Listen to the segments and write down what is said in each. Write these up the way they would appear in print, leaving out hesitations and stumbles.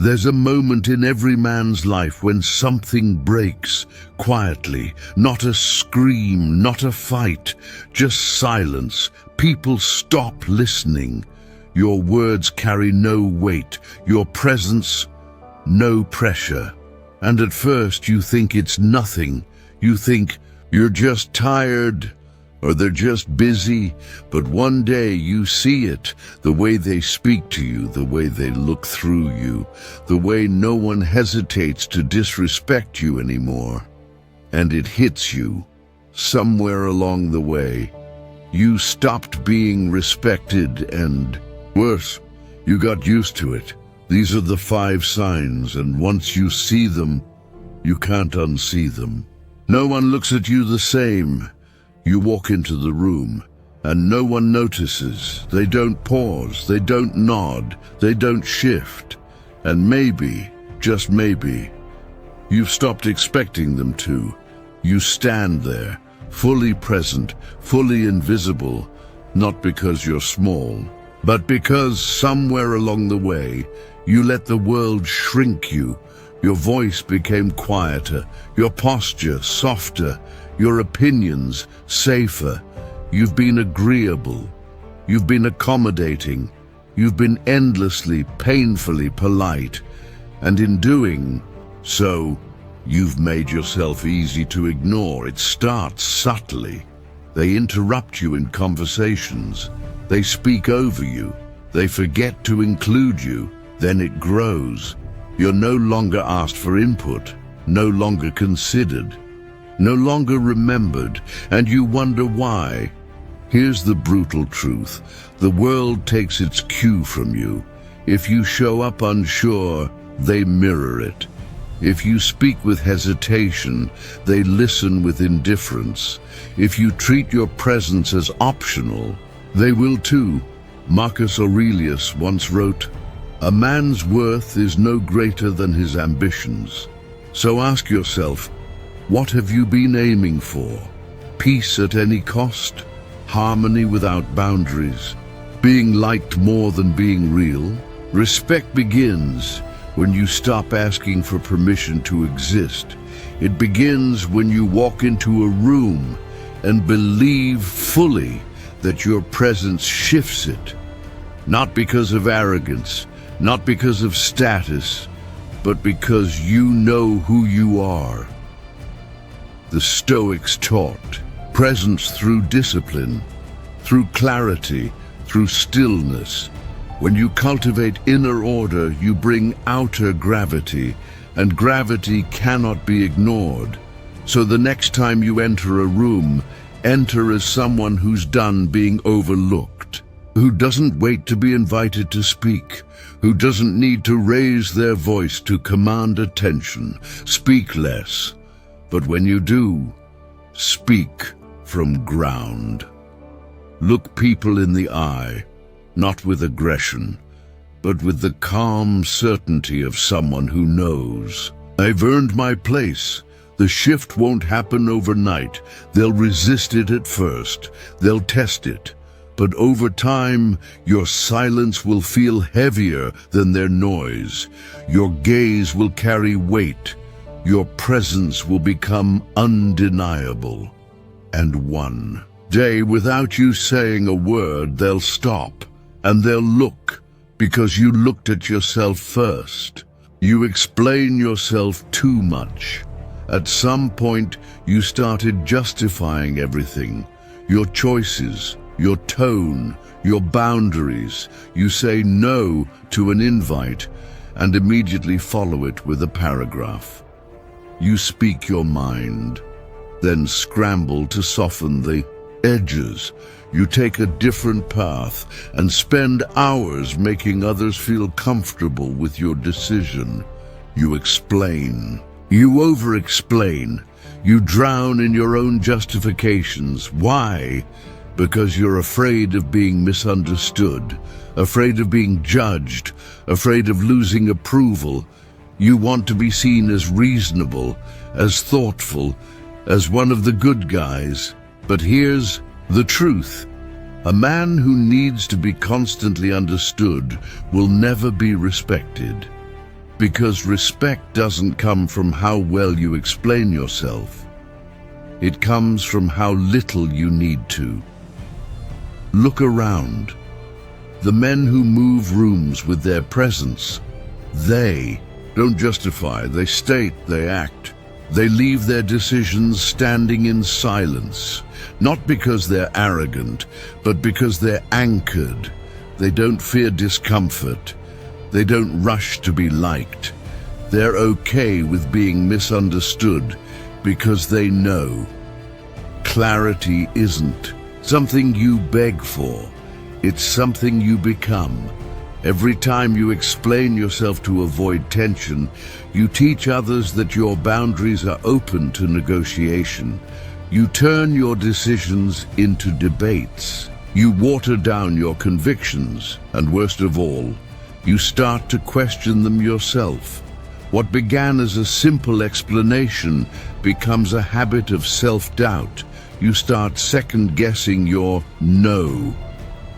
There's a moment in every man's life when something breaks, quietly, not a scream, not a fight, just silence. People stop listening. Your words carry no weight, your presence, no pressure. And at first you think it's nothing. You think you're just tired, or they're just busy, but one day you see it, the way they speak to you, the way they look through you, the way no one hesitates to disrespect you anymore. And it hits you. Somewhere along the way, you stopped being respected and, worse, you got used to it. These are the 5 signs, and once you see them, you can't unsee them. No one looks at you the same. You walk into the room, and no one notices. They don't pause, they don't nod, they don't shift. And maybe, just maybe, you've stopped expecting them to. You stand there, fully present, fully invisible, not because you're small, but because somewhere along the way, you let the world shrink you. Your voice became quieter, your posture softer, your opinions safer. You've been agreeable. You've been accommodating. You've been endlessly, painfully polite. And in doing so, you've made yourself easy to ignore. It starts subtly. They interrupt you in conversations. They speak over you. They forget to include you. Then it grows. You're no longer asked for input, no longer considered, no longer remembered, and you wonder why. Here's the brutal truth. The world takes its cue from you. If you show up unsure, they mirror it. If you speak with hesitation, they listen with indifference. If you treat your presence as optional, they will too. Marcus Aurelius once wrote, "A man's worth is no greater than his ambitions." So ask yourself, what have you been aiming for? Peace at any cost? Harmony without boundaries? Being liked more than being real? Respect begins when you stop asking for permission to exist. It begins when you walk into a room and believe fully that your presence shifts it. Not because of arrogance, not because of status, but because you know who you are. The Stoics taught presence through discipline, through clarity, through stillness. When you cultivate inner order, you bring outer gravity, and gravity cannot be ignored. So the next time you enter a room, enter as someone who's done being overlooked, who doesn't wait to be invited to speak, who doesn't need to raise their voice to command attention. Speak less, but when you do, speak from ground. Look people in the eye, not with aggression, but with the calm certainty of someone who knows. I've earned my place. The shift won't happen overnight. They'll resist it at first. They'll test it. But over time, your silence will feel heavier than their noise. Your gaze will carry weight. Your presence will become undeniable. And one day, without you saying a word, they'll stop. And they'll look, because you looked at yourself first. You explain yourself too much. At some point, you started justifying everything. Your choices, your tone, your boundaries. You say no to an invite and immediately follow it with a paragraph. You speak your mind, then scramble to soften the edges. You take a different path and spend hours making others feel comfortable with your decision. You explain. You over-explain. You drown in your own justifications. Why? Because you're afraid of being misunderstood, afraid of being judged, afraid of losing approval. You want to be seen as reasonable, as thoughtful, as one of the good guys. But here's the truth. A man who needs to be constantly understood will never be respected. Because respect doesn't come from how well you explain yourself. It comes from how little you need to. Look around. The men who move rooms with their presence, they don't justify, they state, they act. They leave their decisions standing in silence, not because they're arrogant, but because they're anchored. They don't fear discomfort. They don't rush to be liked. They're okay with being misunderstood because they know. Clarity isn't something you beg for. It's something you become. Every time you explain yourself to avoid tension, you teach others that your boundaries are open to negotiation. You turn your decisions into debates. You water down your convictions, and worst of all, you start to question them yourself. What began as a simple explanation becomes a habit of self-doubt. You start second-guessing your no,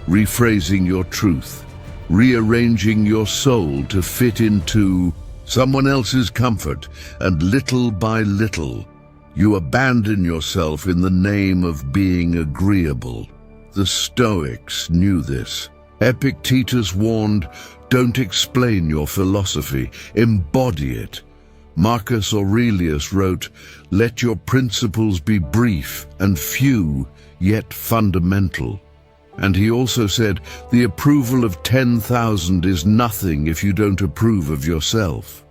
rephrasing your truth, rearranging your soul to fit into someone else's comfort, and little by little, you abandon yourself in the name of being agreeable. The Stoics knew this. Epictetus warned, don't explain your philosophy, embody it. Marcus Aurelius wrote, let your principles be brief and few, yet fundamental. And he also said, the approval of 10,000 is nothing if you don't approve of yourself.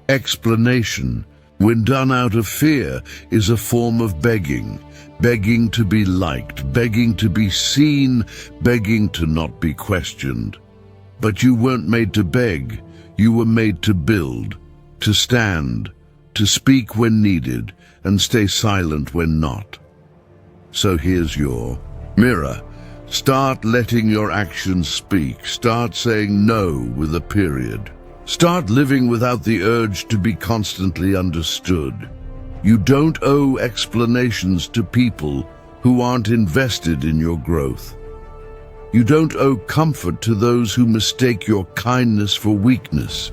Explanation, when done out of fear, is a form of begging. Begging to be liked, begging to be seen, begging to not be questioned. But you weren't made to beg, you were made to build, to stand, to speak when needed, and stay silent when not. So here's your mirror. Start letting your actions speak. Start saying no with a period. Start living without the urge to be constantly understood. You don't owe explanations to people who aren't invested in your growth. You don't owe comfort to those who mistake your kindness for weakness.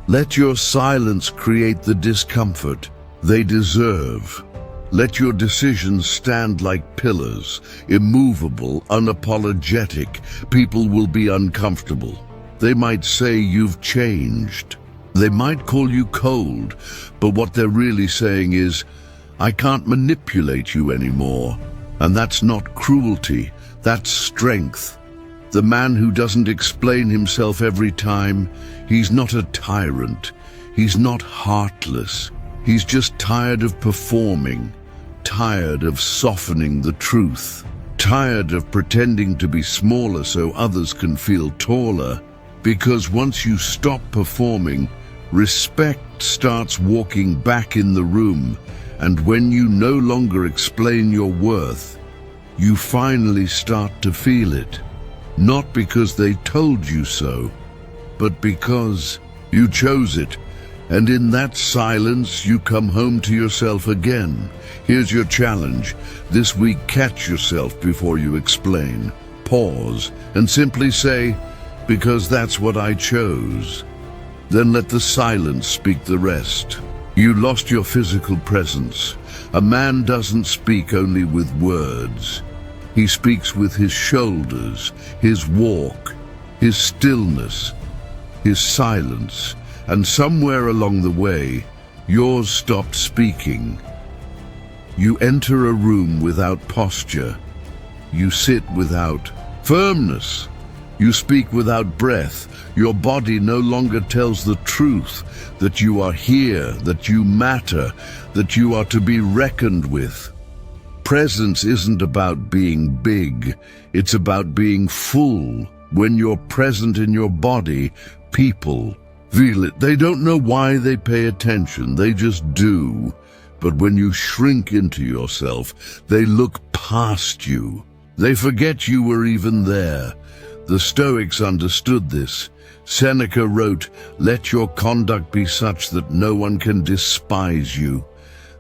Let your silence create the discomfort they deserve. Let your decisions stand like pillars, immovable, unapologetic. People will be uncomfortable. They might say you've changed. They might call you cold, but what they're really saying is, I can't manipulate you anymore. And that's not cruelty, that's strength. The man who doesn't explain himself every time, he's not a tyrant. He's not heartless. He's just tired of performing, tired of softening the truth, tired of pretending to be smaller so others can feel taller. Because once you stop performing, respect starts walking back in the room, and when you no longer explain your worth, you finally start to feel it. Not because they told you so, but because you chose it. And in that silence, you come home to yourself again. Here's your challenge. This week, catch yourself before you explain. Pause and simply say, because that's what I chose. Then let the silence speak the rest. You lost your physical presence. A man doesn't speak only with words. He speaks with his shoulders, his walk, his stillness, his silence. And somewhere along the way, yours stopped speaking. You enter a room without posture. You sit without firmness. You speak without breath. Your body no longer tells the truth that you are here, that you matter, that you are to be reckoned with. Presence isn't about being big, it's about being full. When you're present in your body, people feel it. They don't know why they pay attention, they just do. But when you shrink into yourself, they look past you. They forget you were even there. The Stoics understood this. Seneca wrote, "Let your conduct be such that no one can despise you."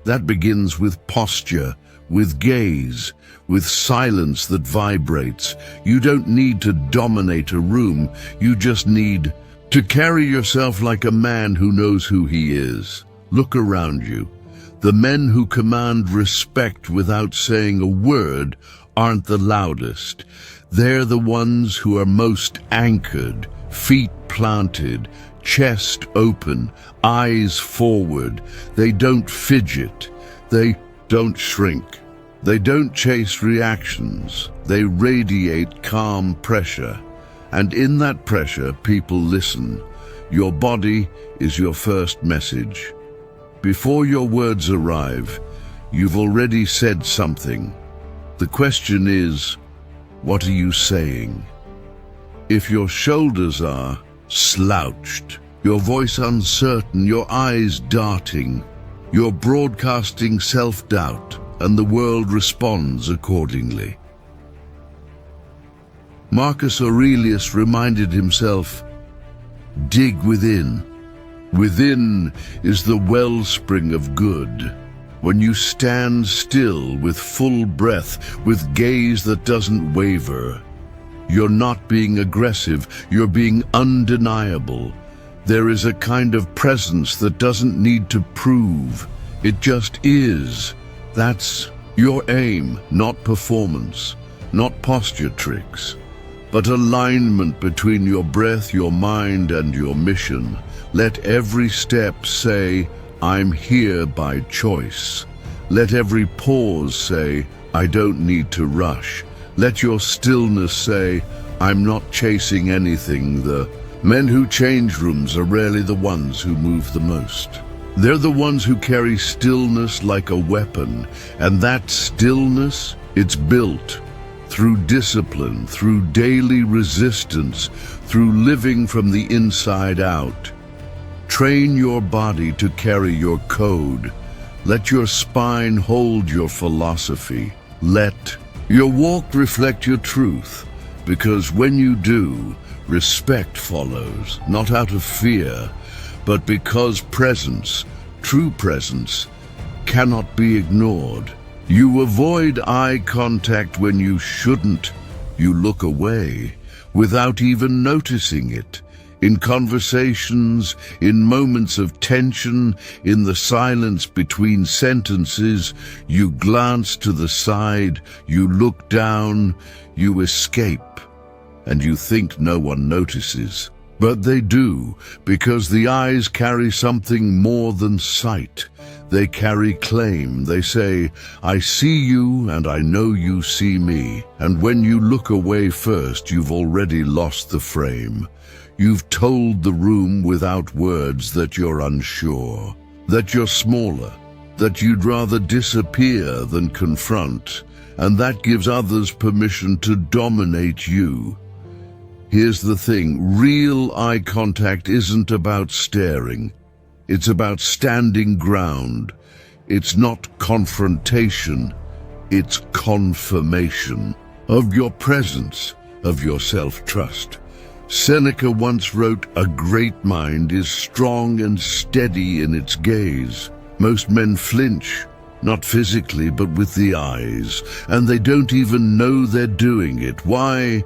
That begins with posture, with gaze, with silence that vibrates. You don't need to dominate a room, you just need To carry yourself like a man who knows who he is. Look around you. The men who command respect without saying a word aren't the loudest. They're the ones who are most anchored, feet planted, chest open, eyes forward. They don't fidget. They don't shrink. They don't chase reactions. They radiate calm pressure. And in that pressure, people listen. Your body is your first message. Before your words arrive, you've already said something. The question is, what are you saying? If your shoulders are slouched, your voice uncertain, your eyes darting, you're broadcasting self-doubt, and the world responds accordingly. Marcus Aurelius reminded himself, dig within. Within is the wellspring of good. When you stand still with full breath, with gaze that doesn't waver, you're not being aggressive, you're being undeniable. There is a kind of presence that doesn't need to prove. It just is. That's your aim, not performance, not posture tricks, but alignment between your breath, your mind, and your mission. Let every step say, I'm here by choice. Let every pause say, I don't need to rush. Let your stillness say, I'm not chasing anything. The men who change rooms are rarely the ones who move the most. They're the ones who carry stillness like a weapon, and that stillness, it's built through discipline, through daily resistance, through living from the inside out. Train your body to carry your code. Let your spine hold your philosophy. Let your walk reflect your truth, because when you do, respect follows, not out of fear, but because presence, true presence, cannot be ignored. You avoid eye contact when you shouldn't. You look away without even noticing it. In conversations, in moments of tension, in the silence between sentences, you glance to the side, you look down, you escape, and you think no one notices. But they do, because the eyes carry something more than sight. They carry claim. They say, I see you and I know you see me. And when you look away first, you've already lost the frame. You've told the room without words that you're unsure, that you're smaller, that you'd rather disappear than confront, and that gives others permission to dominate you. Here's the thing, real eye contact isn't about staring. It's about standing ground. It's not confrontation, it's confirmation of your presence, of your self-trust. Seneca once wrote, a great mind is strong and steady in its gaze. Most men flinch, not physically, but with the eyes, and they don't even know they're doing it. Why?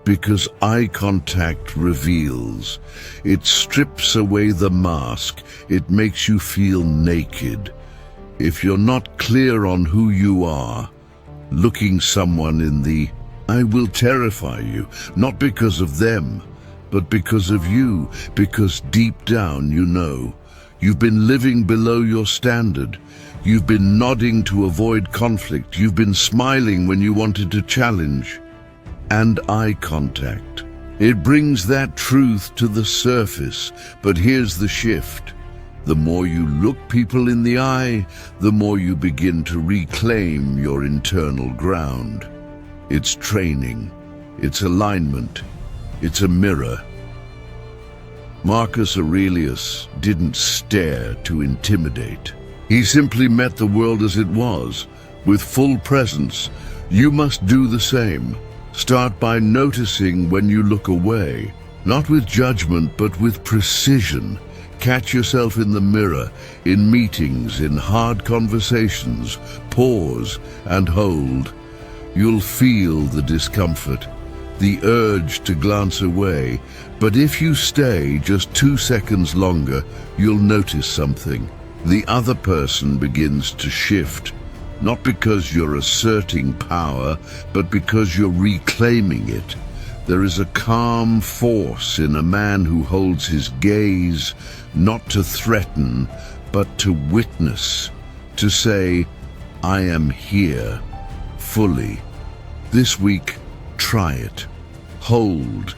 Because eye contact reveals. It strips away the mask. It makes you feel naked. If you're not clear on who you are, looking someone in the eye will terrify you, not because of them, but because of you, because deep down you know. You've been living below your standard. You've been nodding to avoid conflict. You've been smiling when you wanted to challenge. And eye contact. It brings that truth to the surface, but here's the shift. The more you look people in the eye, the more you begin to reclaim your internal ground. It's training, it's alignment, it's a mirror. Marcus Aurelius didn't stare to intimidate. He simply met the world as it was, with full presence. You must do the same. Start by noticing when you look away, not with judgment, but with precision. Catch yourself in the mirror, in meetings, in hard conversations. Pause and hold. You'll feel the discomfort. the urge to glance away. But if you stay just 2 seconds longer, you'll notice something. The other person begins to shift, not because you're asserting power, but because you're reclaiming it. There is a calm force in a man who holds his gaze, not to threaten, but to witness, to say, I am here, fully. This week, try it. Hold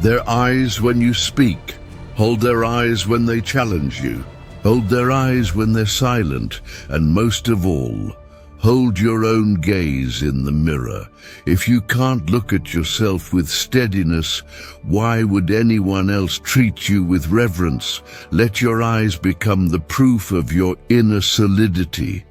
their eyes when you speak. Hold their eyes when they challenge you. Hold their eyes when they're silent. And most of all, hold your own gaze in the mirror. If you can't look at yourself with steadiness, why would anyone else treat you with reverence? Let your eyes become the proof of your inner solidity.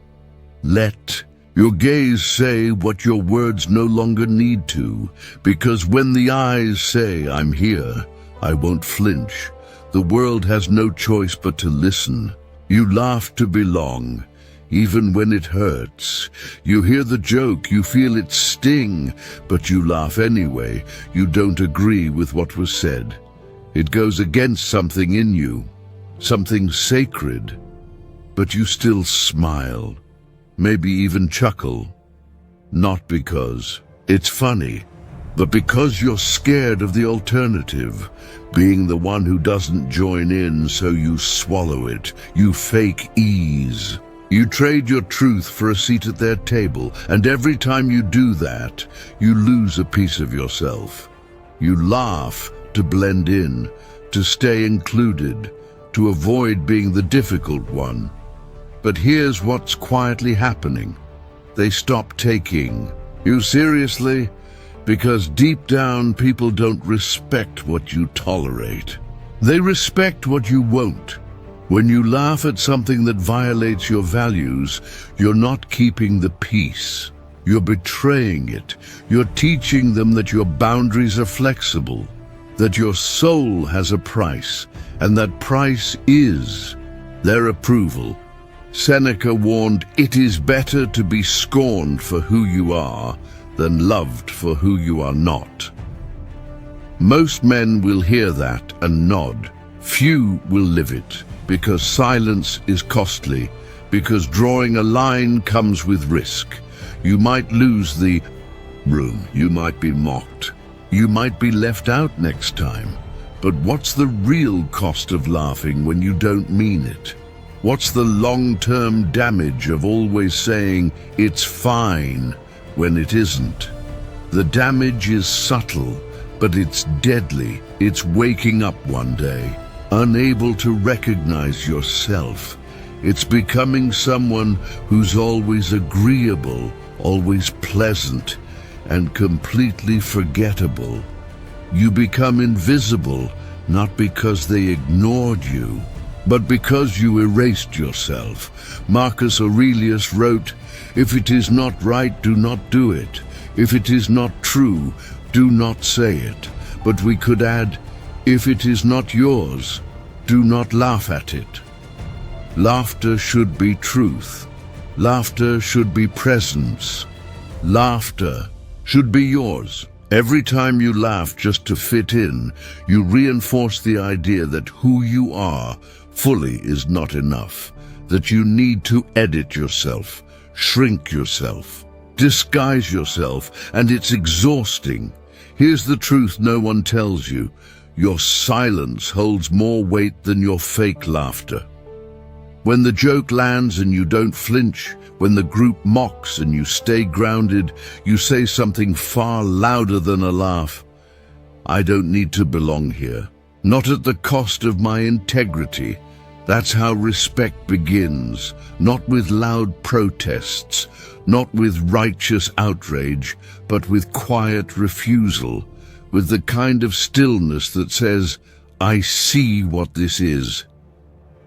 Let your gaze say what your words no longer need to, because when the eyes say, I'm here, I won't flinch. The world has no choice but to listen. You laugh to belong, even when it hurts. You hear the joke, you feel its sting, but you laugh anyway. You don't agree with what was said. It goes against something in you, something sacred, but you still smile. Maybe even chuckle, not because it's funny, but because you're scared of the alternative, being the one who doesn't join in, so you swallow it. You fake ease. You trade your truth for a seat at their table, and every time you do that, you lose a piece of yourself. You laugh to blend in, to stay included, to avoid being the difficult one. But here's what's quietly happening. They stop taking you seriously because deep down people don't respect what you tolerate. They respect what you won't. When you laugh at something that violates your values, you're not keeping the peace. You're betraying it. You're teaching them that your boundaries are flexible, that your soul has a price, and that price is their approval. Seneca warned, it is better to be scorned for who you are than loved for who you are not. Most men will hear that and nod. Few will live it, because silence is costly, because drawing a line comes with risk. You might lose the room, you might be mocked, you might be left out next time. But what's the real cost of laughing when you don't mean it? What's the long-term damage of always saying, it's fine, when it isn't? The damage is subtle, but it's deadly. It's waking up one day, unable to recognize yourself. It's becoming someone who's always agreeable, always pleasant, and completely forgettable. You become invisible, not because they ignored you, but because you erased yourself. Marcus Aurelius wrote, if it is not right, do not do it. If it is not true, do not say it. But we could add, if it is not yours, do not laugh at it. Laughter should be truth. Laughter should be presence. Laughter should be yours. Every time you laugh just to fit in, you reinforce the idea that who you are fully is not enough, that you need to edit yourself, shrink yourself, disguise yourself, and it's exhausting. Here's the truth no one tells you. Your silence holds more weight than your fake laughter. When the joke lands and you don't flinch, when the group mocks and you stay grounded, you say something far louder than a laugh. I don't need to belong here, not at the cost of my integrity. That's how respect begins, not with loud protests, not with righteous outrage, but with quiet refusal, with the kind of stillness that says, I see what this is,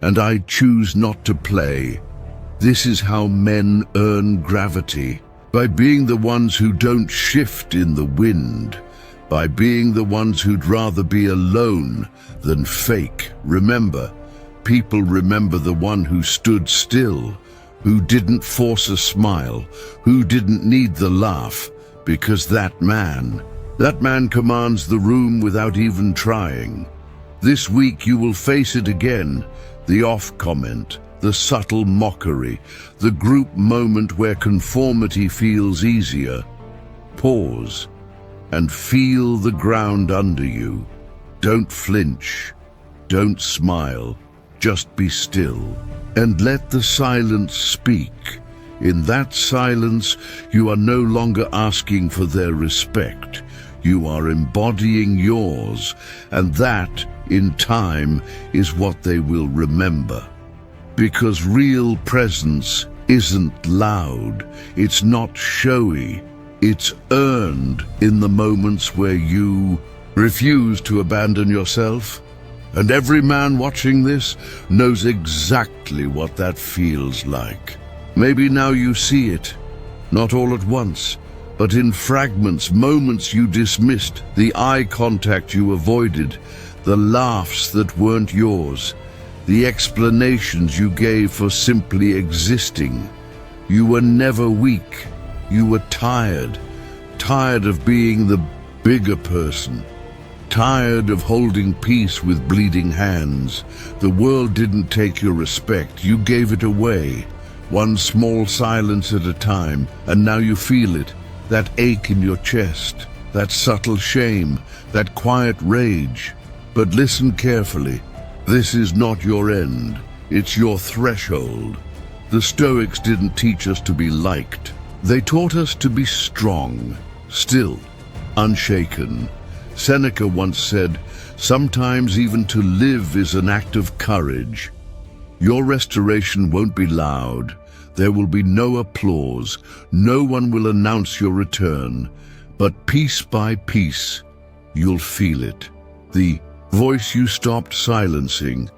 and I choose not to play. This is how men earn gravity, by being the ones who don't shift in the wind, by being the ones who'd rather be alone than fake. Remember, people remember the one who stood still, who didn't force a smile, who didn't need the laugh, because that man That man commands the room without even trying. This week you will face it again, the off comment, the subtle mockery, the group moment where conformity feels easier. Pause and feel the ground under you. Don't flinch, don't smile, just be still and let the silence speak. In that silence, you are no longer asking for their respect. You are embodying yours, and that, in time, is what they will remember. Because real presence isn't loud, it's not showy, it's earned in the moments where you refuse to abandon yourself. And every man watching this knows exactly what that feels like. Maybe now you see it, not all at once, but in fragments, moments you dismissed, the eye contact you avoided, the laughs that weren't yours, the explanations you gave for simply existing. You were never weak. You were tired of being the bigger person, tired of holding peace with bleeding hands. The world didn't take your respect, you gave it away, one small silence at a time, and now you feel it. That ache in your chest, that subtle shame, that quiet rage. But listen carefully. This is not your end. It's your threshold. The Stoics didn't teach us to be liked. They taught us to be strong, still, unshaken. Seneca once said, "Sometimes even to live is an act of courage." Your restoration won't be loud. There will be no applause. No one will announce your return. But piece by piece, you'll feel it. The voice you stopped silencing,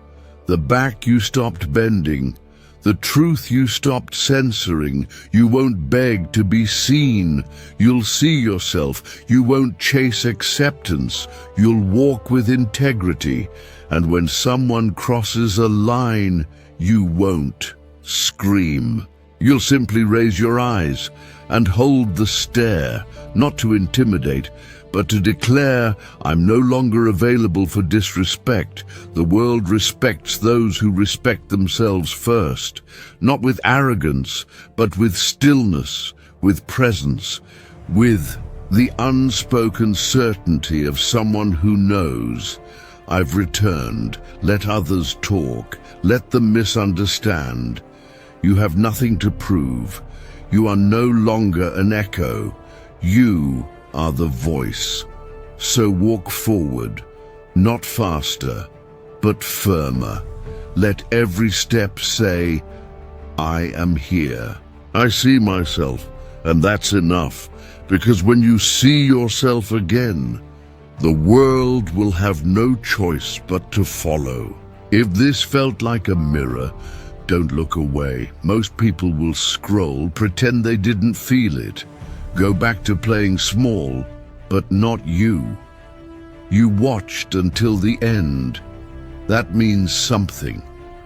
the back you stopped bending, the truth you stopped censoring. You won't beg to be seen. You'll see yourself. You won't chase acceptance. You'll walk with integrity. And when someone crosses a line, you won't scream. You'll simply raise your eyes and hold the stare, not to intimidate, but to declare, I'm no longer available for disrespect. The world respects those who respect themselves first, not with arrogance, but with stillness, with presence, with the unspoken certainty of someone who knows. I've returned. Let others talk. Let them misunderstand. You have nothing to prove. You are no longer an echo. You are the voice. So walk forward, not faster, but firmer. Let every step say, I am here. I see myself, and that's enough. Because when you see yourself again, the world will have no choice but to follow. If this felt like a mirror, don't look away. Most people will scroll, pretend they didn't feel it. Go back to playing small, but not you. You watched until the end. That means something.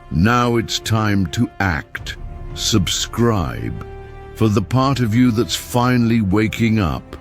Now it's time to act. Subscribe. For the part of you that's finally waking up.